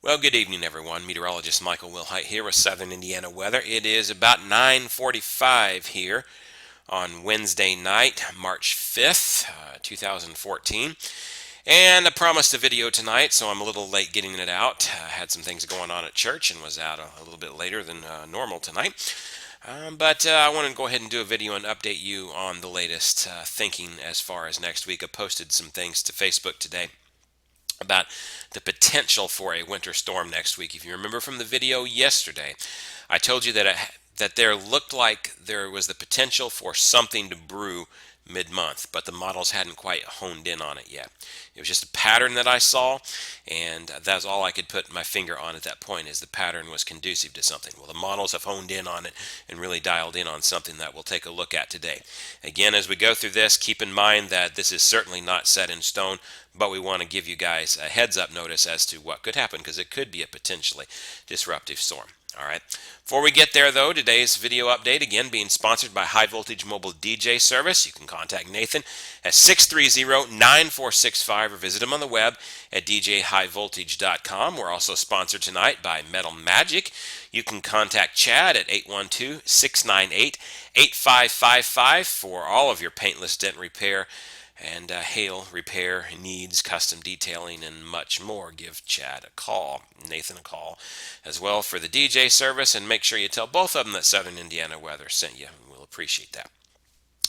Well, good evening, everyone. Meteorologist Michael Wilhite here with Southern Indiana weather. It is about 9:45 here on Wednesday night, March 5th, 2014. And I promised a video tonight, so I'm a little late getting it out. I had some things going on at church and was out a little bit later than normal tonight. But I want to go ahead and do a video and update you on the latest thinking as far as next week. I posted some things to Facebook today about the potential for a winter storm next week. If you remember from the video yesterday, I told you that there looked like there was the potential for something to brew mid-month, but the models hadn't quite honed in on it yet. It was just a pattern that I saw, and that's all I could put my finger on at that point, is the pattern was conducive to something. Well, the models have honed in on it and really dialed in on something that we'll take a look at today. Again, as we go through this, keep in mind that this is certainly not set in stone, but we want to give you guys a heads up notice as to what could happen, because it could be a potentially disruptive storm. All right. Before we get there, though, today's video update, again, being sponsored by High Voltage Mobile DJ Service. You can contact Nathan at 630-9465 or visit him on the web at djhighvoltage.com. We're also sponsored tonight by Metal Magic. You can contact Chad at 812-698-8555 for all of your paintless dent repair and hail repair needs, custom detailing, and much more. Give Chad a call, Nathan a call as well for the DJ service, and make sure you tell both of them that Southern Indiana Weather sent you. We'll appreciate that.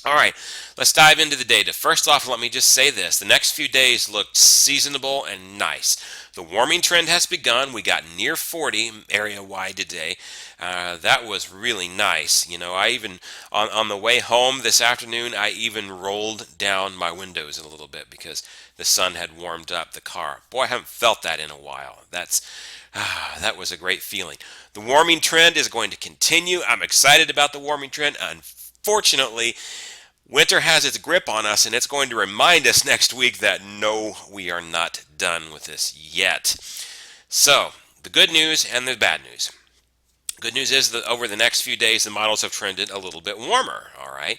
All right, let's dive into the data. First off, let me just say this. The next few days looked seasonable and nice. The warming trend has begun. We got near 40 area-wide today. That was really nice. You know, I even, on the way home this afternoon, I even rolled down my windows a little bit because the sun had warmed up the car. Boy, I haven't felt that in a while. That was a great feeling. The warming trend is going to continue. I'm excited about the warming trend. Unfortunately, winter has its grip on us, and it's going to remind us next week that no, we are not done with this yet. So, the good news and the bad news. Good news is that over the next few days, the models have trended a little bit warmer, all right?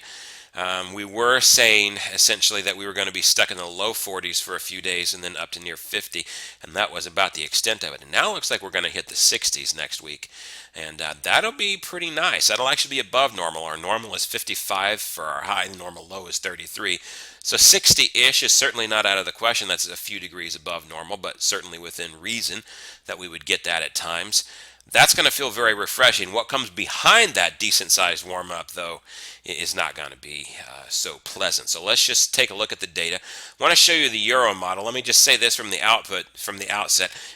We were saying essentially that we were going to be stuck in the low 40s for a few days and then up to near 50, and that was about the extent of it. And now it looks like we're going to hit the 60s next week, and that'll be pretty nice. That'll actually be above normal. Our normal is 55 for our high, the normal low is 33. So 60-ish is certainly not out of the question. That's a few degrees above normal, but certainly within reason that we would get that at times. That's going to feel very refreshing. What comes behind that decent-sized warm-up, though, is not going to be so pleasant. So let's just take a look at the data. I want to show you the Euro model. Let me just say this from the outset.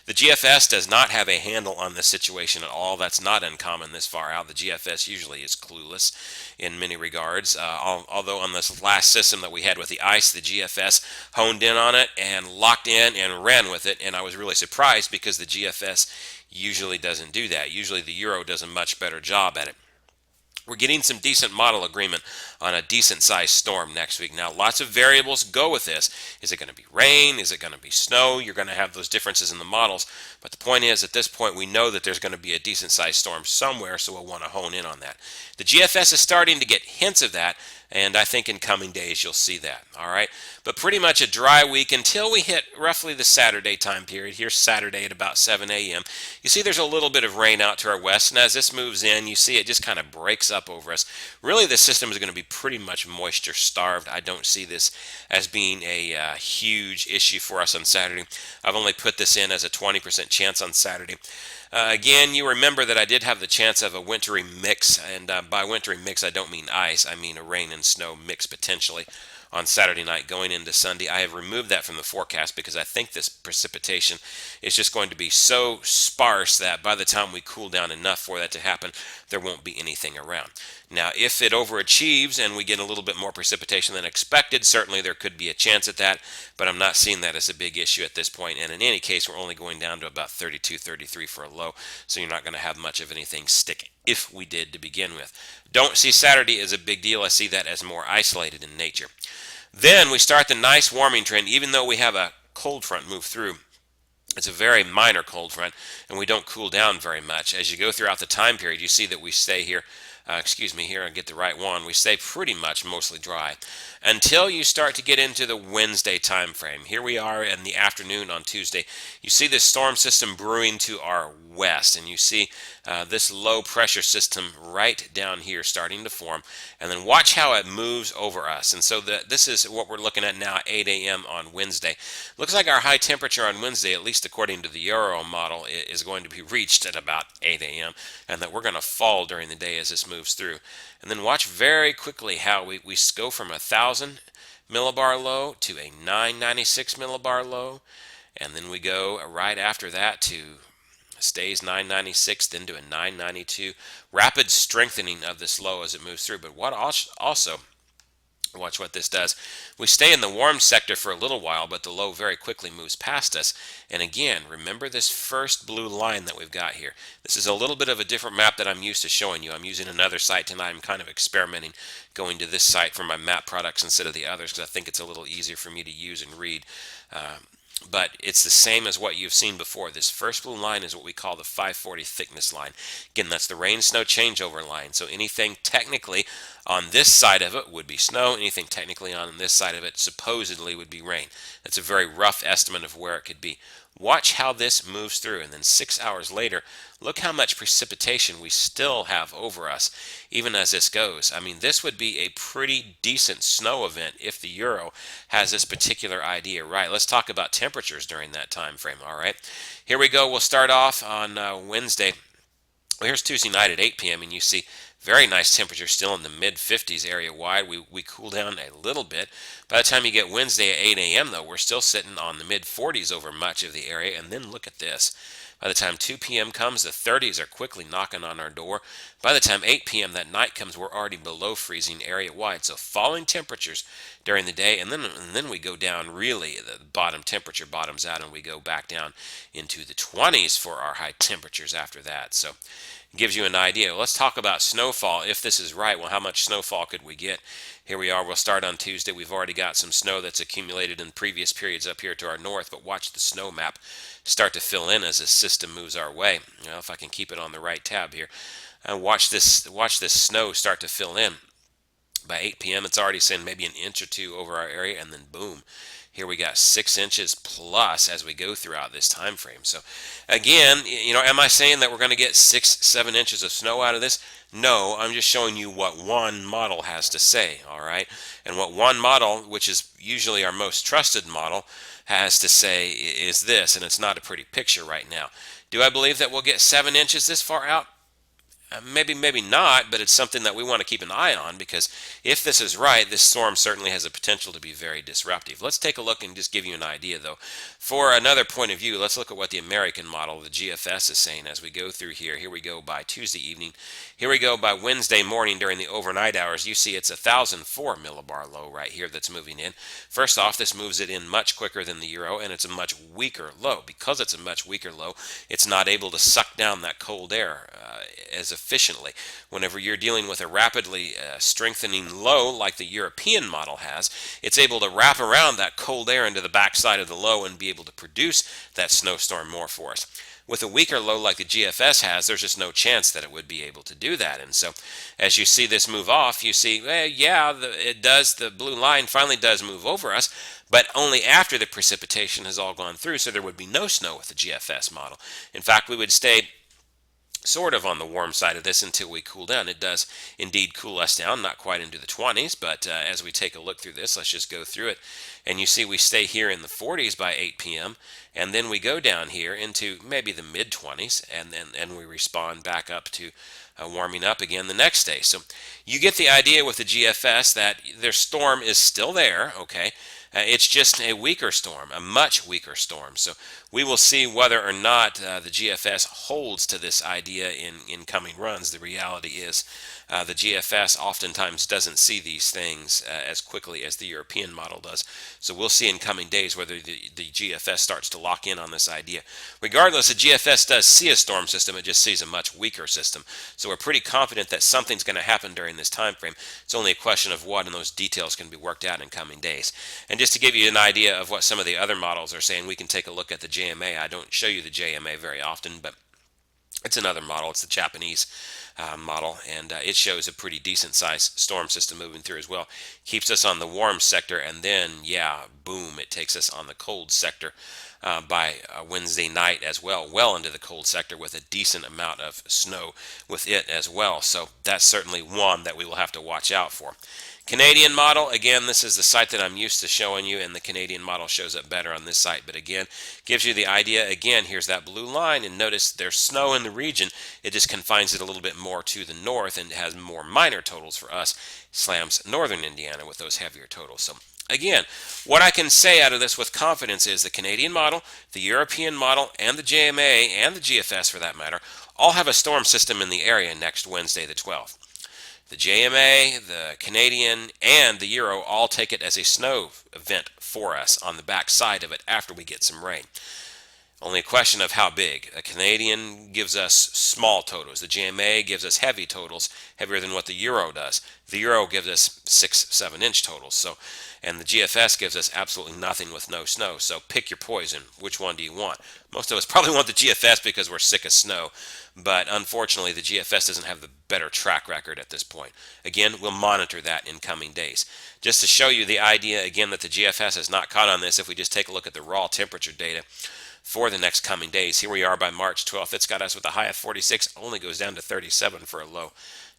The GFS does not have a handle on this situation at all. That's not uncommon this far out. The GFS usually is clueless in many regards. Although on this last system that we had with the ice, the GFS honed in on it and locked in and ran with it. And I was really surprised because the GFS usually doesn't do that. Usually the Euro does a much better job at it. We're getting some decent model agreement on a decent sized storm next week. Now, lots of variables go with this. Is it going to be rain? Is it going to be snow? You're going to have those differences in the models. But the point is, at this point, we know that there's going to be a decent sized storm somewhere, so we'll want to hone in on that. The GFS is starting to get hints of that, and I think in coming days you'll see that. All right, but pretty much a dry week until we hit roughly the Saturday time period. Here's Saturday at about 7 a.m. You see there's a little bit of rain out to our west, and as this moves in, you see it just kind of breaks up over us. Really, the system is going to be pretty much moisture starved. I don't see this as being a huge issue for us on Saturday. I've only put this in as a 20% chance on Saturday. Again, you remember that I did have the chance of a wintry mix, and by wintry mix I don't mean ice, I mean a rain and snow mix potentially on Saturday night going into Sunday. I have removed that from the forecast because I think this precipitation is just going to be so sparse that by the time we cool down enough for that to happen, there won't be anything around. Now, if it overachieves and we get a little bit more precipitation than expected, certainly there could be a chance at that, but I'm not seeing that as a big issue at this point. And in any case, we're only going down to about 32, 33 for a low, so you're not going to have much of anything stick if we did to begin with. Don't see Saturday as a big deal. I see that as more isolated in nature. Then we start the nice warming trend, even though we have a cold front move through. It's a very minor cold front, and we don't cool down very much. As you go throughout the time period, you see that we stay here excuse me, here I get the right one. We stay pretty much mostly dry until you start to get into the Wednesday time frame. Here we are in the afternoon on Tuesday. You see this storm system brewing to our west, and you see this low pressure system right down here starting to form. And then watch how it moves over us. And so this is what we're looking at now, 8 a.m. on Wednesday. Looks like our high temperature on Wednesday, at least according to the Euro model, is going to be reached at about 8 a.m. and that we're going to fall during the day as this moves through. And then watch very quickly how we go from 1,000 millibar low to a 996 millibar low, and then we go right after that to stays 996, then to a 992. Rapid strengthening of this low as it moves through. But what also, watch what this does. We stay in the warm sector for a little while, but the low very quickly moves past us. And again, remember this first blue line that we've got here. This is a little bit of a different map that I'm used to showing you. I'm using another site tonight. I'm kind of experimenting going to this site for my map products instead of the others because I think it's a little easier for me to use and read. But it's the same as what you've seen before. This first blue line is what we call the 540 thickness line. Again, that's the rain snow changeover line. So anything technically on this side of it would be snow. Anything technically on this side of it supposedly would be rain. That's a very rough estimate of where it could be. Watch how this moves through, and then 6 hours later, look how much precipitation we still have over us, even as this goes. I mean, this would be a pretty decent snow event if the Euro has this particular idea right. Let's talk about temperatures during that time frame, all right? Here we go. We'll start off on Wednesday. Well, here's Tuesday night at 8 p.m., and you see very nice temperature still in the mid-50s area wide. We cool down a little bit. By the time you get Wednesday at 8 a.m., though, we're still sitting on the mid-40s over much of the area. And then look at this. By the time 2 p.m. comes, the 30s are quickly knocking on our door. By the time 8 p.m. that night comes, we're already below freezing area-wide. So falling temperatures during the day, and then we go down really. The bottom temperature bottoms out, and we go back down into the 20s for our high temperatures after that. So it gives you an idea. Let's talk about snowfall. If this is right, well, how much snowfall could we get? Here we are. We'll start on Tuesday. We've already got some snow that's accumulated in previous periods up here to our north, but watch the snow map start to fill in as this system moves our way. You know, if I can keep it on the right tab here. Watch this snow start to fill in. By 8 p.m., it's already saying maybe an inch or two over our area, and then boom. Here we got 6 inches plus as we go throughout this time frame. So again, you know, am I saying that we're going to get 6-7 inches of snow out of this? No, I'm just showing you what one model has to say, all right? And what one model, which is usually our most trusted model, has to say is this, and it's not a pretty picture right now. Do I believe that we'll get 7 inches this far out? Maybe, maybe not, but it's something that we want to keep an eye on because if this is right, this storm certainly has a potential to be very disruptive. Let's take a look and just give you an idea, though. For another point of view, let's look at what the American model, the GFS, is saying as we go through here. Here we go by Tuesday evening. Here we go by Wednesday morning during the overnight hours. You see it's 1,004 millibar low right here that's moving in. First off, this moves it in much quicker than the Euro, and it's a much weaker low. Because it's a much weaker low, it's not able to suck down that cold air as efficiently. Whenever you're dealing with a rapidly strengthening low like the European model has, it's able to wrap around that cold air into the backside of the low and be able to produce that snowstorm more for us. With a weaker low like the GFS has, there's just no chance that it would be able to do that. And so as you see this move off, you see, it does, the blue line finally does move over us, but only after the precipitation has all gone through, so there would be no snow with the GFS model. In fact, we would stay sort of on the warm side of this until we cool down. It does indeed cool us down, not quite into the 20s, but as we take a look through this, let's just go through it. And you see we stay here in the 40s by 8 p.m., and then we go down here into maybe the mid-20s, and we respond back up to warming up again the next day. So you get the idea with the GFS that their storm is still there, okay? It's just a weaker storm, a much weaker storm. So we will see whether or not the GFS holds to this idea in coming runs. The reality is the GFS oftentimes doesn't see these things as quickly as the European model does. So we'll see in coming days whether the GFS starts to lock in on this idea. Regardless, the GFS does see a storm system. It just sees a much weaker system. So we're pretty confident that something's going to happen during this time frame. It's only a question of what, and those details can be worked out in coming days. And just to give you an idea of what some of the other models are saying, we can take a look at the JMA. I don't show you the JMA very often, but It's another model. It's the Japanese model, and it shows a pretty decent sized storm system moving through as well. Keeps us on the warm sector, and then, yeah, boom, it takes us on the cold sector by Wednesday night as well, well into the cold sector with a decent amount of snow with it as well. So that's certainly one that we will have to watch out for. Canadian model, again, this is the site that I'm used to showing you, and the Canadian model shows up better on this site, but again, gives you the idea. Again, here's that blue line, and notice there's snow in the region. It just confines it a little bit more to the north and has more minor totals for us, slams northern Indiana with those heavier totals. So again, what I can say out of this with confidence is the Canadian model, the European model, and the JMA, and the GFS for that matter, all have a storm system in the area next Wednesday the 12th. The JMA, the Canadian, and the Euro all take it as a snow event for us on the back side of it after we get some rain. Only a question of how big. The Canadian gives us small totals. The JMA gives us heavy totals, heavier than what the Euro does. The Euro gives us 6-7 inch totals. So, and the GFS gives us absolutely nothing with no snow. So pick your poison. Which one do you want? Most of us probably want the GFS because we're sick of snow. But unfortunately, the GFS doesn't have the better track record at this point. Again, we'll monitor that in coming days. Just to show you the idea, again, that the GFS has not caught on this, if we just take a look at the raw temperature data for the next coming days. Here we are by March 12th. It's got us with a high of 46, only goes down to 37 for a low.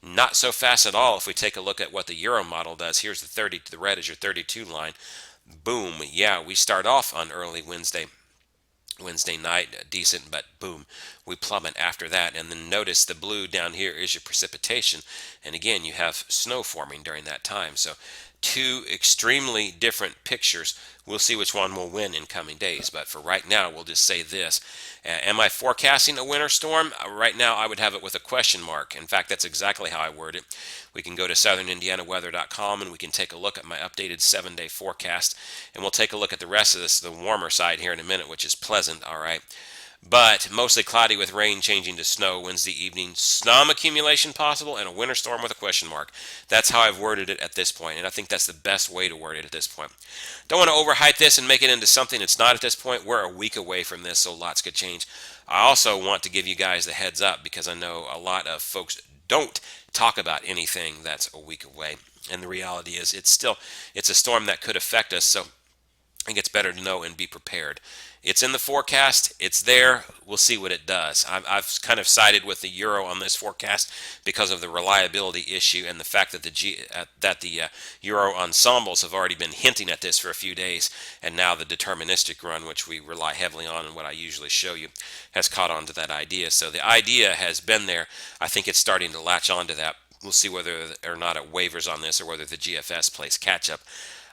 Not so fast at all if we take a look at what the Euro model does. Here's the 30, the red is your 32 line. Boom, yeah, we start off on early Wednesday night, decent, but boom, we plummet after that. And then notice the blue down here is your precipitation. And again, you have snow forming during that time. So two extremely different pictures. We'll see which one will win in coming days. But for right now, we'll just say this. Am I forecasting a winter storm? Right now, I would have it with a question mark. In fact, that's exactly how I word it. We can go to southernindianaweather.com and we can take a look at my updated 7-day forecast. And we'll take a look at the rest of this, the warmer side here in a minute, which is pleasant, all right? But mostly cloudy with rain changing to snow Wednesday evening. Snow accumulation possible and a winter storm with a question mark. That's how I've worded it at this point, and I think that's the best way to word it at this point. Don't want to overhype this and make it into something it's not at this point. We're a week away from this, so lots could change. I also want to give you guys the heads up because I know a lot of folks don't talk about anything that's a week away. And the reality is it's a storm that could affect us, so I think it's better to know and be prepared. It's in the forecast. It's there. We'll see what it does. I've kind of sided with the Euro on this forecast because of the reliability issue and the fact that the Euro ensembles have already been hinting at this for a few days, and now the deterministic run, which we rely heavily on and what I usually show you, has caught on to that idea. So the idea has been there. I think it's starting to latch on to that. We'll see whether or not it wavers on this or whether the GFS plays catch up.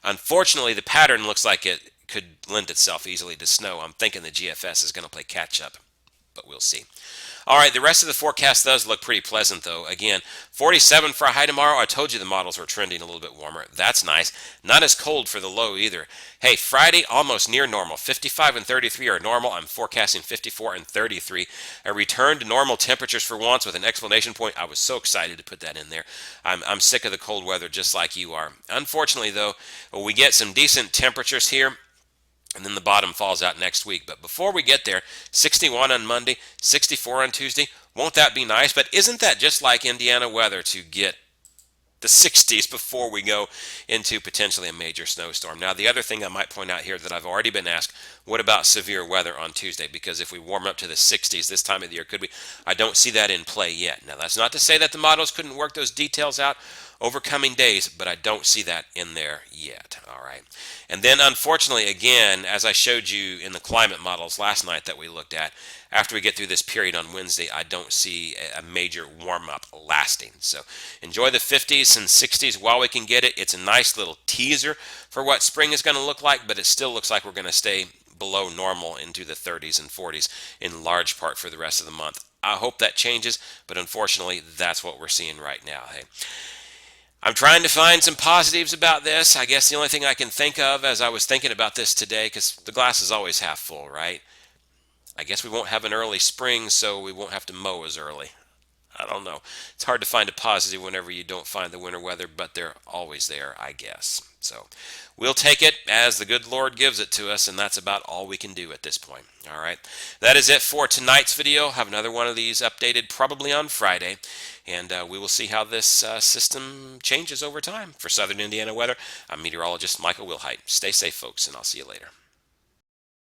Unfortunately, the pattern looks like it could lend itself easily to snow. I'm thinking the GFS is going to play catch up, but we'll see. All right, the rest of the forecast does look pretty pleasant, though. Again, 47 for a high tomorrow. I told you the models were trending a little bit warmer. That's nice. Not as cold for the low either. Hey, Friday, almost near normal. 55 and 33 are normal. I'm forecasting 54 and 33. A return to normal temperatures for once with an explanation point. I was so excited to put that in there. I'm sick of the cold weather just like you are. Unfortunately, though, we get some decent temperatures here, and then the bottom falls out next week. But before we get there, 61 on Monday, 64 on Tuesday. Won't that be nice? But isn't that just like Indiana weather to get the 60s before we go into potentially a major snowstorm? Now, the other thing I might point out here that I've already been asked, what about severe weather on Tuesday? Because if we warm up to the 60s this time of the year, could we? I don't see that in play yet. Now, that's not to say that the models couldn't work those details out over coming days, but I don't see that in there yet. All right. And then, unfortunately, again, as I showed you in the climate models last night that we looked at, after we get through this period on Wednesday, I don't see a major warm-up lasting. So enjoy the 50s and 60s while we can get it. It's a nice little teaser for what spring is going to look like, but it still looks like we're going to stay below normal into the 30s and 40s in large part for the rest of the month. I hope that changes, but unfortunately, that's what we're seeing right now. Hey, I'm trying to find some positives about this. I guess the only thing I can think of as I was thinking about this today, because the glass is always half full, right? I guess we won't have an early spring, so we won't have to mow as early. I don't know. It's hard to find a positive whenever you don't find the winter weather, but they're always there, I guess. So we'll take it as the good Lord gives it to us, and that's about all we can do at this point. All right. That is it for tonight's video. Have another one of these updated probably on Friday, and we will see how this system changes over time. For Southern Indiana weather, I'm meteorologist Michael Wilhite. Stay safe, folks, and I'll see you later.